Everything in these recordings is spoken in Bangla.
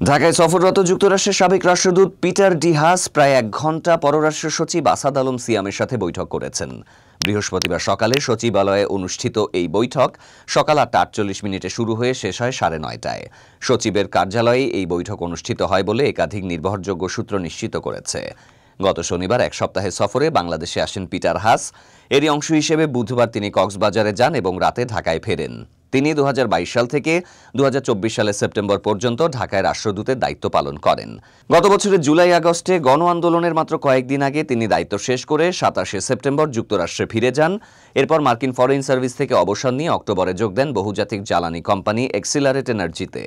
ঢাকায় সফররত যুক্তরাষ্ট্রের সাবেক রাষ্ট্রদূত পিটার ডি হাস প্রায় 1 ঘণ্টা পররাষ্ট্র সচিব আসাদ আলম সিয়ামের সাথে বৈঠক করেছেন। বৃহস্পতিবার সকালে সচিবালয়ে অনুষ্ঠিত এই বৈঠক সকাল 8:48 শুরু হয়ে শেষ হয় 9:30টায়। সচিবের কার্যালয়ে এই বৈঠক অনুষ্ঠিত হয় বলে একাধিক নির্ভরযোগ্য সূত্র নিশ্চিত করেছে। গত শনিবার 1 সপ্তাহের সফরে বাংলাদেশে আসেন পিটার হাস। এরই অংশ হিসেবে বুধবার তিনি কক্সবাজারে যান এবং রাতে ঢাকায় ফেরেন। তিনি 2022 সাল থেকে 2024 সালের সেপ্টেম্বর পর্যন্ত ঢাকায় রাষ্ট্রদূতের দায়িত্ব পালন করেন। গত বছরের জুলাই আগস্টে গণ আন্দোলনের মাত্র কয়েকদিন আগে তিনি দায়িত্ব শেষ করে 27 সেপ্টেম্বর যুক্তরাষ্ট্রে ফিরে যান। এরপর মার্কিন ফরেন সার্ভিস থেকে অবসর নিয়ে অক্টোবরে যোগ দেন বহুজাতিক জ্বালানি কোম্পানি এক্সিলারেট এনার্জিতে।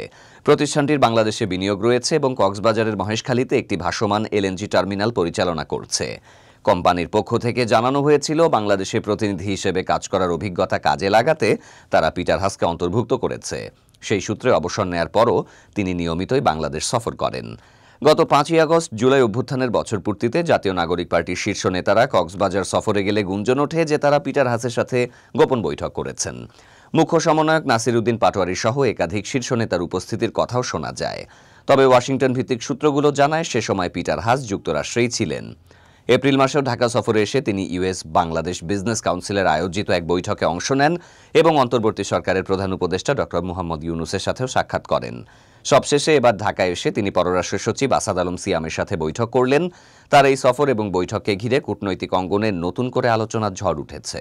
প্রতিষ্ঠানটির বাংলাদেশে বিনিয়োগ রয়েছে এবং কক্সবাজারের মহেশখালীতে একটি ভাসমান এলএনজি টার্মিনাল পরিচালনা করছে। কোম্পানির পক্ষ থেকে জানানো হয়েছিল, বাংলাদেশে প্রতিনিধি হিসেবে কাজ করার অভিজ্ঞতা কাজে লাগাতে তারা পিটার হাসকে অন্তর্ভুক্ত করেছে। সেই সূত্রে অবসর নেয়ার পরও তিনি নিয়মিতই বাংলাদেশ সফর করেন। গত 5ই আগস্ট জুলাই অভ্যুত্থানের বছর পূর্তিতে জাতীয় নাগরিক পার্টির শীর্ষ নেতারা কক্সবাজার সফরে গেলে গুঞ্জন ওঠে যে তারা পিটার হাসের সাথে গোপন বৈঠক করেছেন। মুখ্য সমন্বয়ক নাসির উদ্দিন পাটোয়ারি সহ একাধিক শীর্ষ নেতার উপস্থিতির কথাও শোনা যায়। তবে ওয়াশিংটন ভিত্তিক সূত্রগুলো জানায় সে সময় পিটার হাস যুক্তরাষ্ট্রেই ছিলেন। এপ্রিল মাসেও ঢাকা সফরে এসে তিনি ইউএস বাংলাদেশ বিজনেস কাউন্সিলের আয়োজিত এক বৈঠকে অংশ নেন এবং অন্তর্বর্তী সরকারের প্রধান উপদেষ্টা ডক্টর মোহাম্মদ ইউনূসের সাথেও সাক্ষাৎ করেন। সবশেষে এবার ঢাকায় এসে তিনি পররাষ্ট্র সচিব আসাদ আলম সিয়ামের সাথে বৈঠক করলেন। তার এই সফর এবং বৈঠককে ঘিরে কূটনৈতিক অঙ্গনে নতুন করে আলোচনার ঝড় উঠেছে।